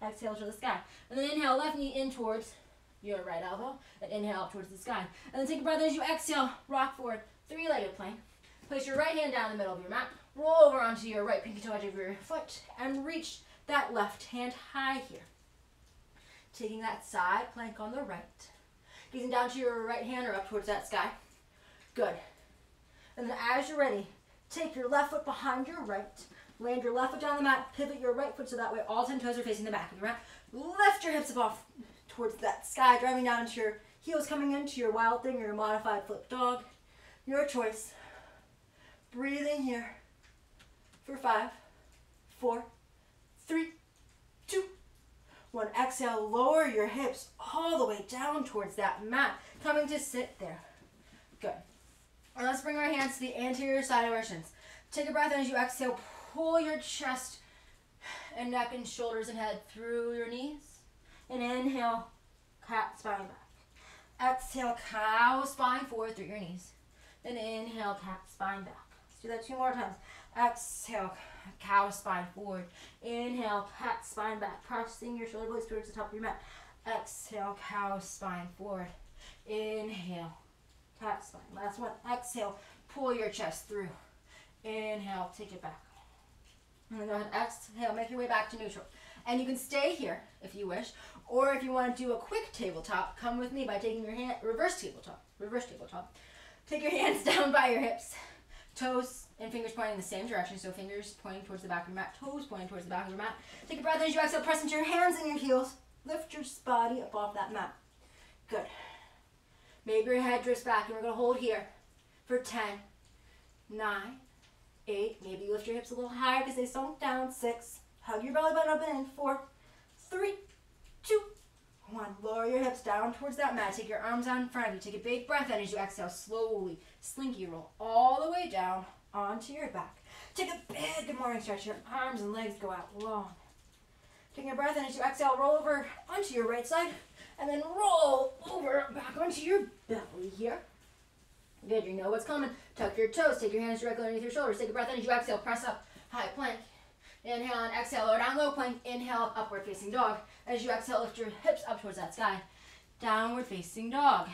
Exhale to the sky. And then inhale, left knee in towards your right elbow. And inhale up towards the sky. And then take a breath as you exhale. Rock forward. 3-legged plank. Place your right hand down in the middle of your mat. Roll over onto your right pinky toe edge of your foot. And reach that left hand high here. Taking that side plank on the right. Gazing down to your right hand or up towards that sky. Good. And then as you're ready, take your left foot behind your right. Land your left foot down the mat. Pivot your right foot so that way all 10 toes are facing the back of your mat. Lift your hips up off towards that sky, driving down into your heels, coming into your wild thing or your modified flip dog. Your choice. Breathing here for 5, 4, 3, 2, 1. Exhale, lower your hips all the way down towards that mat, coming to sit there. Good. And let's bring our hands to the anterior side of our shins. Take a breath, and as you exhale, pull your chest and neck and shoulders and head through your knees. And inhale, cat spine back. Exhale, cow spine forward through your knees. Then inhale, cat spine back. Let's do that 2 more times. Exhale, cow spine forward. Inhale, cat spine back. Pressing your shoulder blades towards the top of your mat. Exhale, cow spine forward. Inhale, cat spine. Last one. Exhale, pull your chest through. Inhale, take it back. And then go ahead, exhale, make your way back to neutral. And you can stay here if you wish, or if you want to do a quick tabletop, come with me by taking your hand, reverse tabletop. Take your hands down by your hips, toes and fingers pointing in the same direction, so fingers pointing towards the back of your mat, toes pointing towards the back of your mat. Take a breath as you exhale, press into your hands and your heels, lift your body up off that mat. Good. Maybe your head drifts back, and we're going to hold here for 10, 9, 8, maybe you lift your hips a little higher because they sunk down. 6, hug your belly button open in. 4, 3, 2, 1. Lower your hips down towards that mat. Take your arms out in front of you. Take a big breath in as you exhale. Slowly slinky roll all the way down onto your back. Take a big good morning stretch. Your arms and legs go out long. Taking a breath in as you exhale. Roll over onto your right side and then roll over back onto your belly here. Good, you know what's coming. Tuck your toes, take your hands directly underneath your shoulders. Take a breath in as you exhale, press up, high plank. Inhale and exhale, lower down, low plank. Inhale, upward facing dog. As you exhale, lift your hips up towards that sky. Downward facing dog.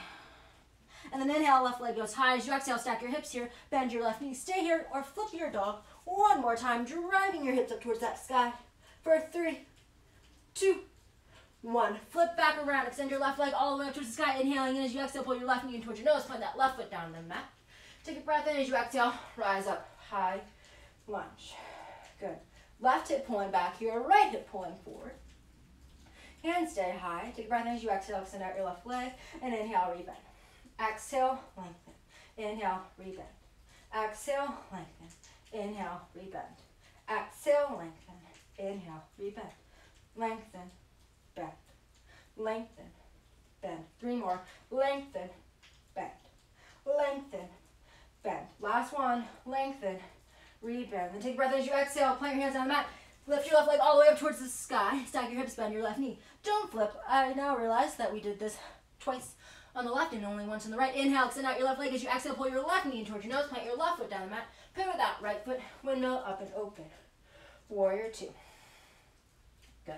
And then inhale, left leg goes high. As you exhale, stack your hips here, bend your left knee, stay here, or flip your dog. 1 more time, driving your hips up towards that sky. For 3, 2, 1. Flip back around. Extend your left leg all the way up towards the sky. Inhaling in as you exhale, pull your left knee in towards your nose. Plant that left foot down on the mat. Take a breath in as you exhale. Rise up. High lunge. Good. Left hip pulling back here. Right hip pulling forward. Hands stay high. Take a breath in as you exhale. Extend out your left leg. And inhale, rebend. Exhale, lengthen. Inhale, rebend. Exhale, lengthen. Inhale, rebend. Exhale, lengthen. Inhale, rebend. Lengthen. Bend, lengthen, bend. 3 more. Lengthen, bend, lengthen, bend. Last one. Lengthen, rebend. Then take a breath as you exhale. Plant your hands on the mat. Lift your left leg all the way up towards the sky. Stack your hips, bend your left knee. Don't flip. I now realize that we did this twice on the left and only once on the right. Inhale, extend out your left leg as you exhale. Pull your left knee in towards your nose. Plant your left foot down the mat. Pivot that right foot. Windmill up and open. Warrior 2. Good.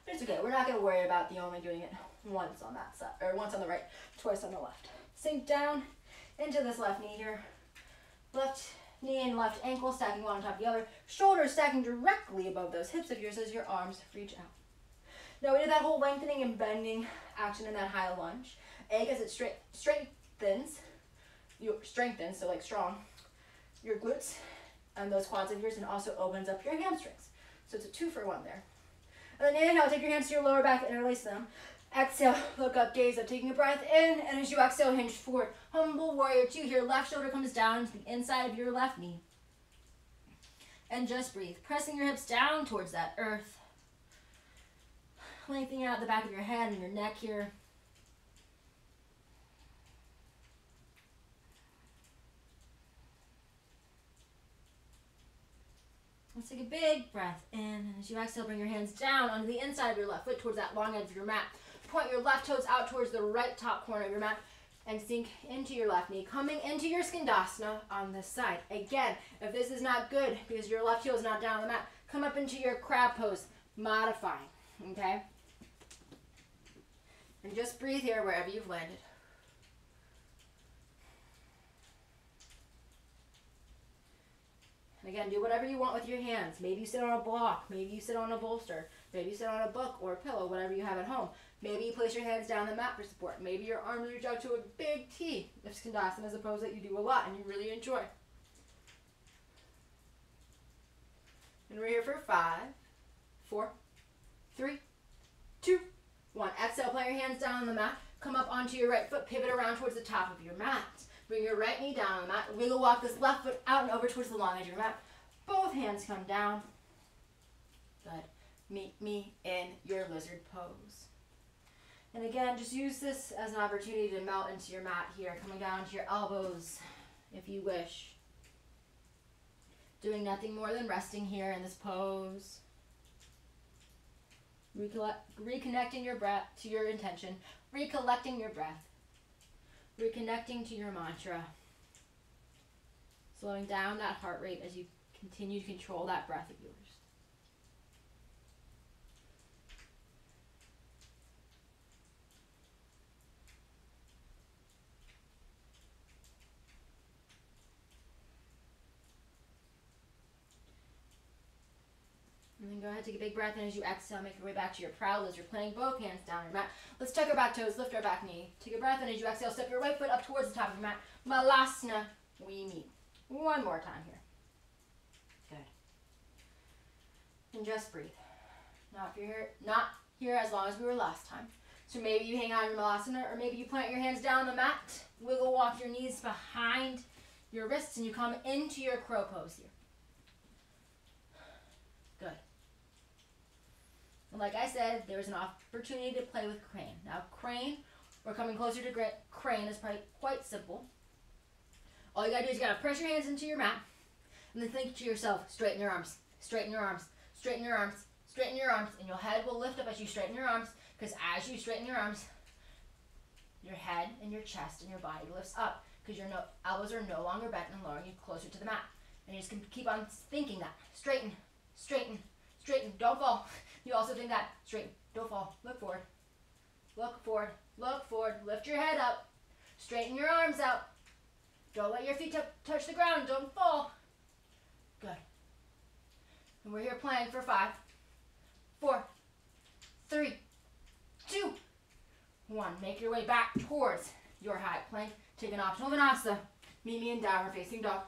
But it's okay. We're not going to worry about the only doing it once on that side, or once on the right, twice on the left. Sink down into this left knee here. Left knee and left ankle stacking one on top of the other. Shoulders stacking directly above those hips of yours as your arms reach out. Now we did that whole lengthening and bending action in that high lunge. As it strengthens, so like strong, your glutes and those quads of yours, and also opens up your hamstrings. So it's a 2-for-1 there. And then inhale, take your hands to your lower back and interlace them. Exhale, look up, gaze up, taking a breath in, and as you exhale, hinge forward. Humble warrior 2 here. Left shoulder comes down to the inside of your left knee. And just breathe, pressing your hips down towards that earth. lengthening out the back of your head and your neck here. Let's take a big breath in, and as you exhale, bring your hands down onto the inside of your left foot towards that long edge of your mat. Point your left toes out towards the right top corner of your mat and sink into your left knee, coming into your skandasana on this side. Again, if this is not good because your left heel is not down on the mat, come up into your crab pose, modifying, okay? And just breathe here wherever you've landed. And again, do whatever you want with your hands. Maybe you sit on a block, maybe you sit on a bolster, maybe you sit on a book or a pillow, whatever you have at home. Maybe you place your hands down on the mat for support. Maybe your arms reach out to a big T if skandasana is a pose that you do a lot and you really enjoy. And we're here for 5, 4, 3, 2, 1. Exhale, plant your hands down on the mat. Come up onto your right foot, pivot around towards the top of your mat. Bring your right knee down on the mat. Wiggle walk this left foot out and over towards the long edge of your mat. Both hands come down. Good. Meet me in your lizard pose. And again, just use this as an opportunity to melt into your mat here, coming down to your elbows if you wish. Doing nothing more than resting here in this pose. Reconnecting your breath to your intention. Recollecting your breath. Reconnecting to your mantra. Slowing down that heart rate as you continue to control that breath of yours. And then go ahead, take a big breath in as you exhale, make your way back to your proud lizard, planting both hands down on your mat. Let's tuck our back toes, lift our back knee. Take a breath in as you exhale, step your right foot up towards the top of your mat. Malasana, we meet. One more time here. Good. And just breathe. Not here as long as we were last time. So maybe you hang on your Malasana, or maybe you plant your hands down on the mat, wiggle walk your knees behind your wrists, and you come into your crow pose here. Good. And like I said, there's an opportunity to play with crane. Now crane, we're coming closer to crane, is probably quite simple. All you gotta do is you gotta press your hands into your mat, and then think to yourself, straighten your arms, straighten your arms, straighten your arms, straighten your arms, and your head will lift up as you straighten your arms, because as you straighten your arms, your head and your chest and your body lifts up, because your elbows are no longer bent and lowering you closer to the mat. And you just can keep on thinking that. Straighten, straighten, straighten, don't fall. You also think that. Straighten, don't fall, look forward, look forward, look forward, lift your head up, straighten your arms out. Don't let your feet touch the ground, don't fall. Good. And we're here playing for 5, 4, 3, 2, 1. Make your way back towards your high plank. Take an optional Vinyasa. Meet me in downward facing dog.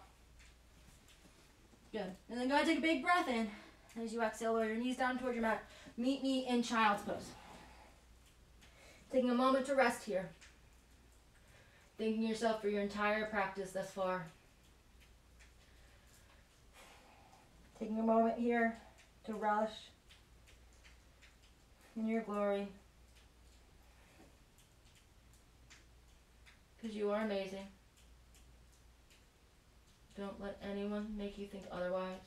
Good. And then go ahead and take a big breath in. As you exhale, lower your knees down towards your mat. Meet me in child's pose. Taking a moment to rest here. Thanking yourself for your entire practice thus far. Taking a moment here to relish in your glory. Because you are amazing. Don't let anyone make you think otherwise.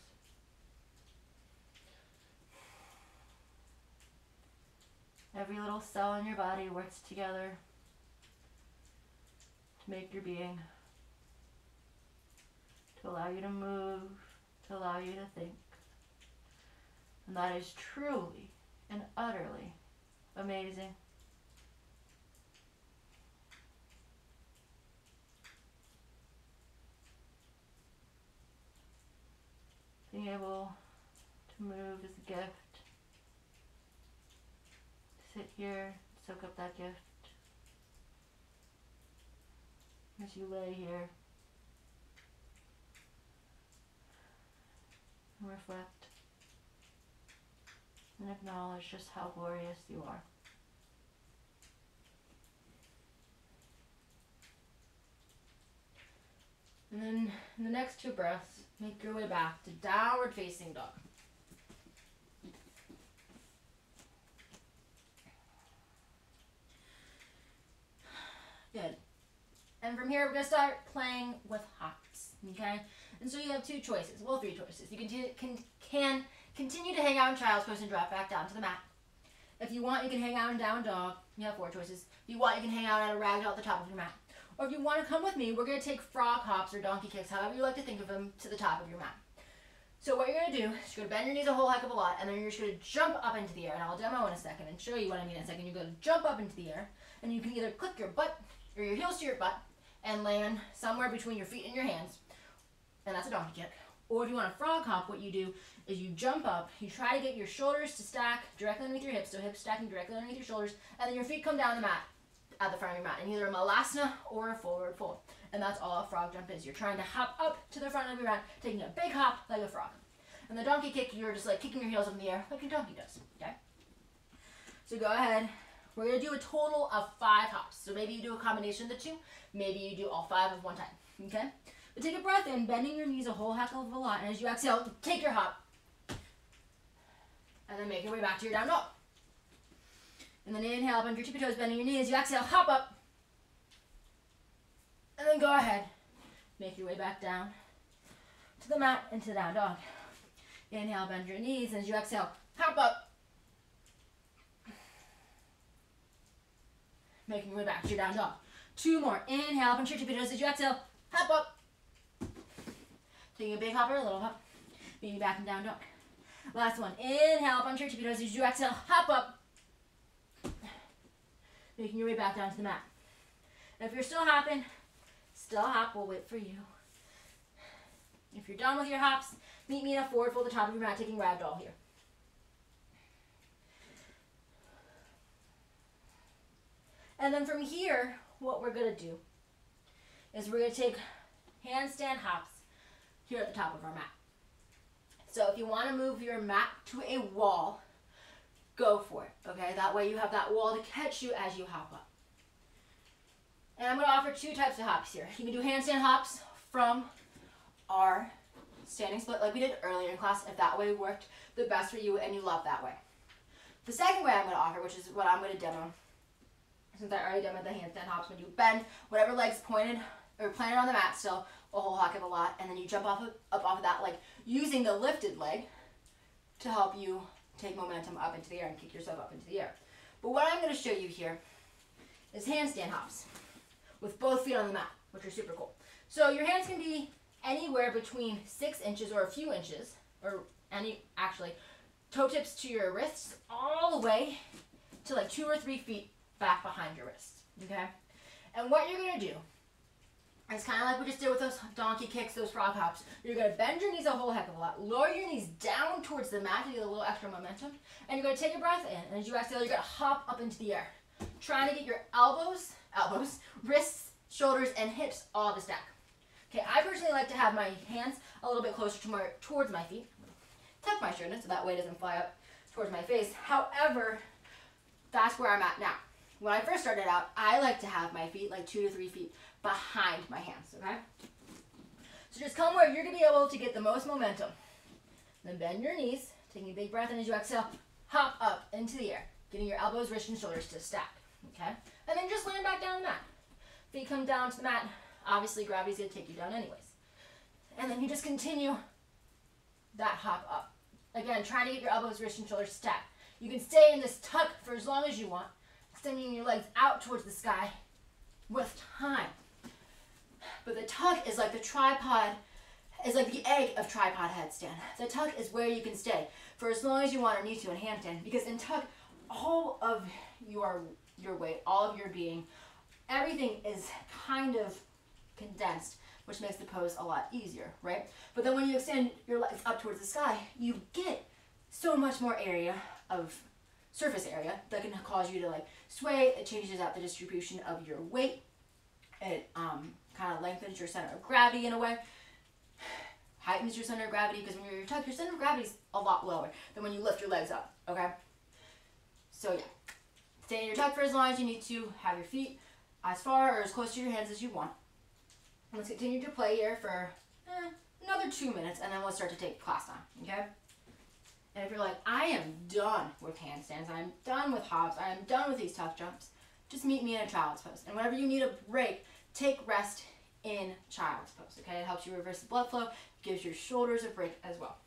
Every little cell in your body works together to make your being, to allow you to move, to allow you to think. And that is truly and utterly amazing. Being able to move is a gift. Sit here, soak up that gift. As you lay here and reflect and acknowledge just how glorious you are. And then in the next 2 breaths, make your way back to downward facing dog. Good. And from here, we're going to start playing with hops, okay? And so you have two choices, well, three choices. You can continue to hang out in child's pose and drop back down to the mat. If you want, you can hang out in down dog. You have four choices. If you want, you can hang out at a ragdoll at the top of your mat. Or if you want to come with me, we're going to take frog hops or donkey kicks, however you like to think of them, to the top of your mat. So what you're going to do is you're going to bend your knees a whole heck of a lot, and then you're just going to jump up into the air. And I'll demo in a second and show you what I mean in a second. You're going to jump up into the air, and you can either click your butt or your heels to your butt and land somewhere between your feet and your hands. And that's a donkey kick. Or if you want a frog hop, what you do is you jump up, you try to get your shoulders to stack directly underneath your hips, so hips stacking directly underneath your shoulders, and then your feet come down the mat at the front of your mat in either a malasana or a forward fold. And that's all a frog jump is. You're trying to hop up to the front of your mat, taking a big hop like a frog. And the donkey kick, you're just like kicking your heels up in the air like a donkey does, okay? So go ahead. We're going to do a total of 5 hops. So maybe you do a combination of the two. Maybe you do all 5 at one time, okay? But take a breath in, bending your knees a whole heck of a lot. And as you exhale, take your hop. And then make your way back to your down dog. And then inhale up on your tippy toes, bending your knees. You exhale, hop up. And then go ahead. Make your way back down to the mat and to the down dog. Inhale, bend your knees. And as you exhale, hop up. Making your way back to your down dog. 2 more. Inhale up on your tippy toes. As you exhale, hop up. Taking a big hop or a little hop. Maybe back and down dog. Last one. Inhale up on your tippy toes. As you exhale, hop up. Making your way back down to the mat. And if you're still hopping, still hop. We'll wait for you. If you're done with your hops, meet me in a forward fold at the top of your mat, taking ragdoll here. And then from here, what we're going to do is we're going to take handstand hops here at the top of our mat. So if you want to move your mat to a wall, go for it, okay? That way you have that wall to catch you as you hop up. And I'm going to offer 2 types of hops here. You can do handstand hops from our standing split like we did earlier in class, if that way worked the best for you and you love that way. The second way I'm going to offer, which is what I'm going to demo, since I already demoed the handstand hops, when you bend whatever leg's pointed or planted on the mat still a whole heck of a lot, and then you jump up off of that leg using the lifted leg to help you take momentum up into the air and kick yourself up into the air. But what I'm going to show you here is handstand hops with both feet on the mat, which are super cool. So your hands can be anywhere between 6 inches or a few inches, or toe tips to your wrists, all the way to like 2 or 3 feet back behind your wrists, okay? And what you're going to do is kind of like we just did with those donkey kicks, those frog hops. You're going to bend your knees a whole heck of a lot, lower your knees down towards the mat to get a little extra momentum, and you're going to take a breath in, and as you exhale, you're going to hop up into the air, trying to get your elbows, wrists, shoulders, and hips all to stack. Okay, I personally like to have my hands a little bit closer towards my feet. Tuck my shirt in so that way it doesn't fly up towards my face. However, that's where I'm at now. When I first started out, I like to have my feet like 2 to 3 feet behind my hands, okay? So just come where you're going to be able to get the most momentum. Then bend your knees, taking a big breath, and as you exhale, hop up into the air, getting your elbows, wrists, and shoulders to stack, okay? And then just land back down the mat. Feet come down to the mat. Obviously, gravity's going to take you down anyways. And then you just continue that hop up. Again, trying to get your elbows, wrists, and shoulders stacked. You can stay in this tuck for as long as you want, extending your legs out towards the sky with time. But the tuck is like the tripod, is like the egg of tripod headstand. The tuck is where you can stay for as long as you want or need to in handstand, because in tuck, all of your weight, all of your being, everything is kind of condensed, which makes the pose a lot easier, right? But then when you extend your legs up towards the sky, you get so much more area of surface area that can cause you to like sway. It changes out the distribution of your weight. It kind of lengthens your center of gravity in a way, heightens your center of gravity, because when you're tucked, your center of gravity is a lot lower than when you lift your legs up, okay? So yeah, stay in your tuck for as long as you need to, have your feet as far or as close to your hands as you want. Let's continue to play here for another 2 minutes, and then we'll start to take class time, okay? And if you're like, I am done with handstands, I'm done with hops, I am done with these tuck jumps, just meet me in a child's pose. And whenever you need a break, take rest in child's pose, okay? It helps you reverse the blood flow, gives your shoulders a break as well.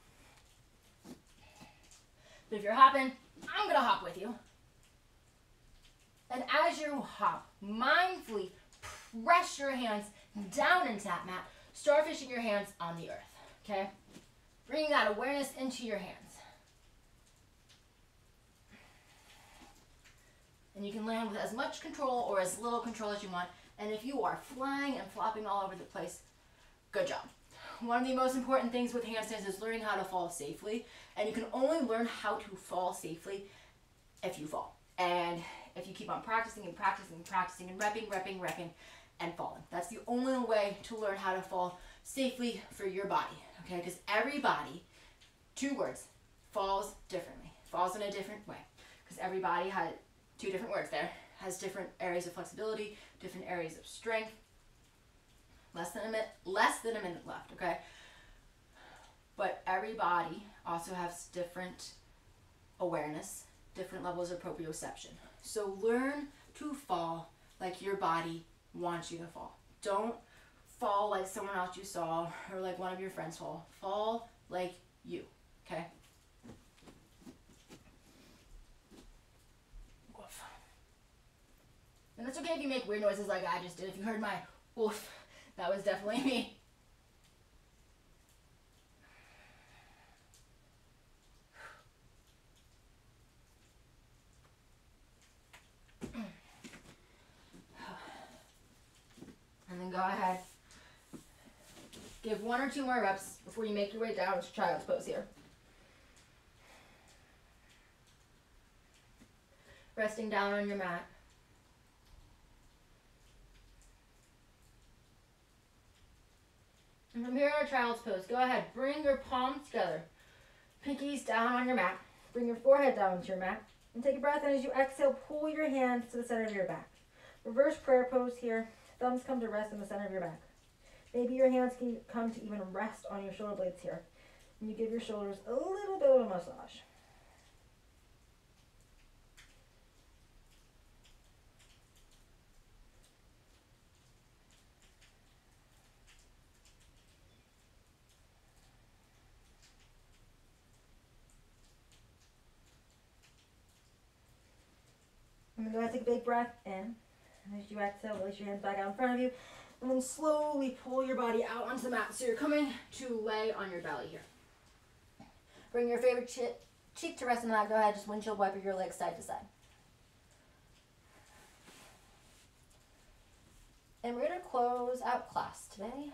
But if you're hopping, I'm gonna hop with you. And as you hop, mindfully press your hands down into that mat. Starfishing your hands on the earth, okay? Bringing that awareness into your hands. And you can land with as much control or as little control as you want. And if you are flying and flopping all over the place, good job. One of the most important things with handstands is learning how to fall safely. And you can only learn how to fall safely if you fall. And if you keep on practicing and practicing and practicing and repping and falling. That's the only way to learn how to fall safely for your body, okay? Because every body, 2 words, falls differently. Falls in a different way. Because every body has 2 different words there. Has different areas of flexibility, different areas of strength. Less than a minute left, okay? But every body also has different awareness, different levels of proprioception. So learn to fall like your body wants you to fall. Don't fall like someone else you saw or like one of your friends fall. Fall like you, okay? Woof. And it's okay if you make weird noises like I just did. If you heard my woof, that was definitely me. And then go ahead. Give 1 or 2 more reps before you make your way down to child's pose here. Resting down on your mat. And from here in our child's pose, go ahead. Bring your palms together. Pinkies down on your mat. Bring your forehead down into your mat. And take a breath, and as you exhale, pull your hands to the center of your back. Reverse prayer pose here. Thumbs come to rest in the center of your back. Maybe your hands can come to even rest on your shoulder blades here. And you give your shoulders a little bit of a massage. And then go ahead and take a big breath in. And as you exhale, release your hands back out in front of you. And then slowly pull your body out onto the mat. So you're coming to lay on your belly here. Bring your favorite cheek to rest on the mat. Go ahead, just windshield wiper your legs side to side. And we're going to close out class today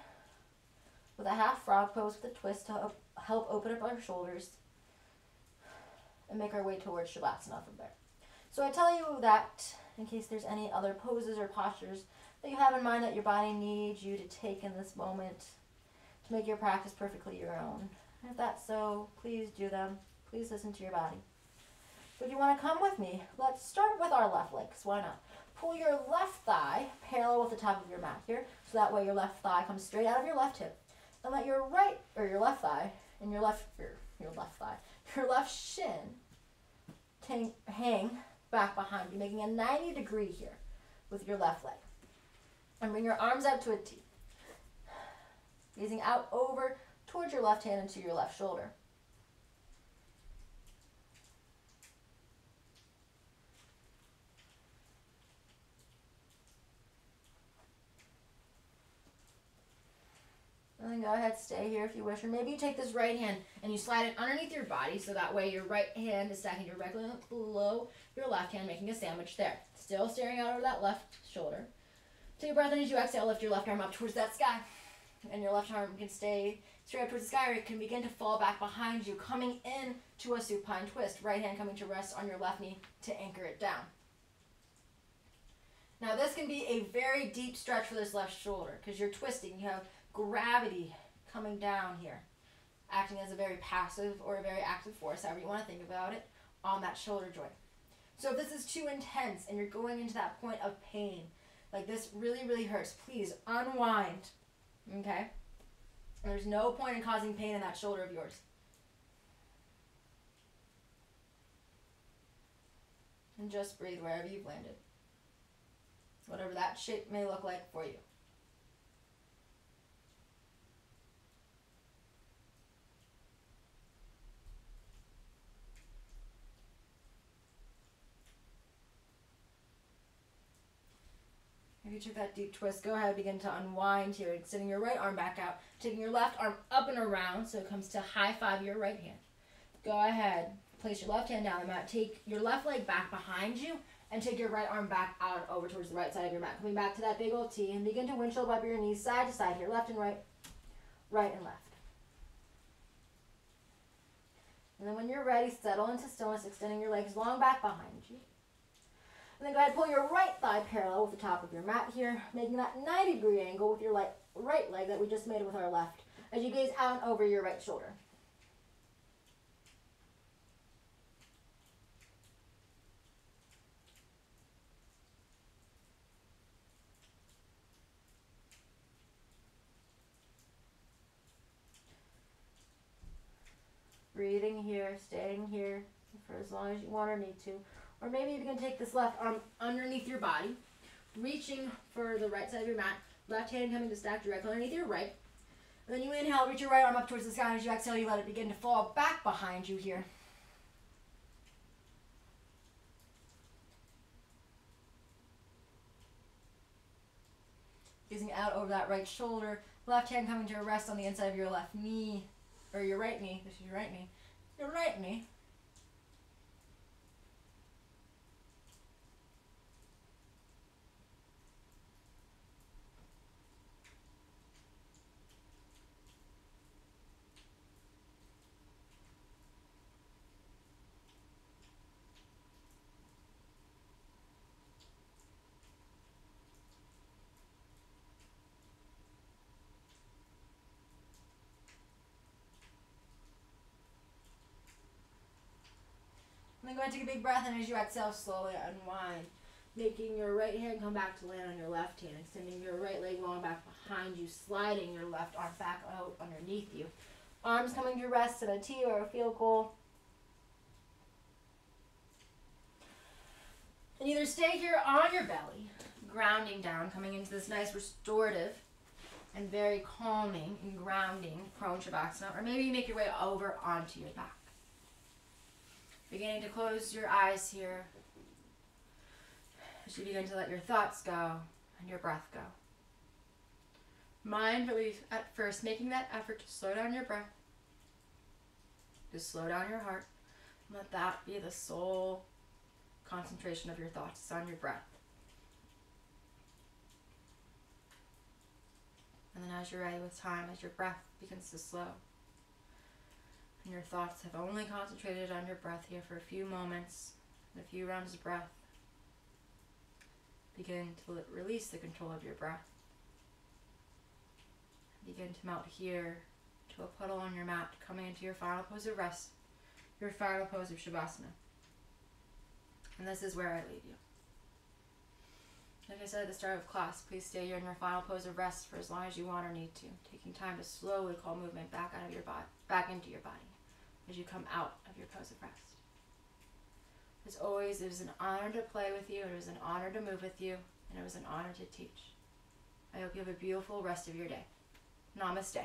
with a half frog pose with a twist to help open up our shoulders and make our way towards Shavasana from there. So I tell you that in case there's any other poses or postures that you have in mind that your body needs you to take in this moment to make your practice perfectly your own. And if that's so, please do them. Please listen to your body. But if you want to come with me, let's start with our left leg, 'cause why not? Pull your left thigh parallel with the top of your mat here, so that way your left thigh comes straight out of your left hip. And let your right, or your left thigh, and your left shin hang back behind you, making a 90 degree here with your left leg. And bring your arms out to a T. Gazing out over towards your left hand and to your left shoulder. And then go ahead, stay here if you wish. Or maybe you take this right hand and you slide it underneath your body so that way your right hand is stacking directly below your left hand, making a sandwich there. Still staring out over that left shoulder. Take a breath, and as you exhale, lift your left arm up towards that sky. And your left arm can stay straight up towards the sky, or it can begin to fall back behind you, coming in to a supine twist. Right hand coming to rest on your left knee to anchor it down. Now this can be a very deep stretch for this left shoulder because you're twisting. You have gravity coming down here, acting as a very passive or a very active force, however you want to think about it, on that shoulder joint. So if this is too intense and you're going into that point of pain, like this really, really hurts, please unwind, okay? There's no point in causing pain in that shoulder of yours. And just breathe wherever you've landed. whatever that shape may look like for you. If you took that deep twist, go ahead, begin to unwind here, extending your right arm back out, taking your left arm up and around so it comes to high five your right hand. Go ahead, place your left hand down on the mat, take your left leg back behind you, and take your right arm back out and over towards the right side of your mat. Coming back to that big old T, and begin to windshield wiper your knees side to side here, left and right, right and left. And then when you're ready, settle into stillness, extending your legs long back behind you. And then go ahead and pull your right thigh parallel with the top of your mat here, making that 90-degree angle with your right leg that we just made with our left, as you gaze out and over your right shoulder. Breathing here, staying here for as long as you want or need to. Or maybe you can take this left arm underneath your body, reaching for the right side of your mat, left hand coming to stack directly underneath your right. And then you inhale, reach your right arm up towards the sky. As you exhale, you let it begin to fall back behind you here. Gazing out over that right shoulder, left hand coming to a rest on the inside of your left knee, or your right knee. This is your right knee. Your right knee. And then go ahead and take a big breath, and as you exhale, slowly unwind. Making your right hand come back to land on your left hand, extending your right leg long back behind you, sliding your left arm back out underneath you. Arms coming to rest in a T or a field goal. And either stay here on your belly, grounding down, coming into this nice restorative and very calming and grounding prone shavasana, or maybe you make your way over onto your back. Beginning to close your eyes here as you begin to let your thoughts go and your breath go. Mindfully at first making that effort to slow down your breath, to slow down your heart, and let that be the sole concentration of your thoughts on your breath. And then as you're ready with time, as your breath begins to slow, and your thoughts have only concentrated on your breath here for a few moments, and a few rounds of breath, begin to release the control of your breath. Begin to melt here to a puddle on your mat, coming into your final pose of rest, your final pose of Shavasana. And this is where I leave you. Like I said at the start of class, please stay here in your final pose of rest for as long as you want or need to, taking time to slowly call movement back out of your body, back into your body as you come out of your pose of rest. As always, it was an honor to play with you, it was an honor to move with you, and it was an honor to teach. I hope you have a beautiful rest of your day. Namaste.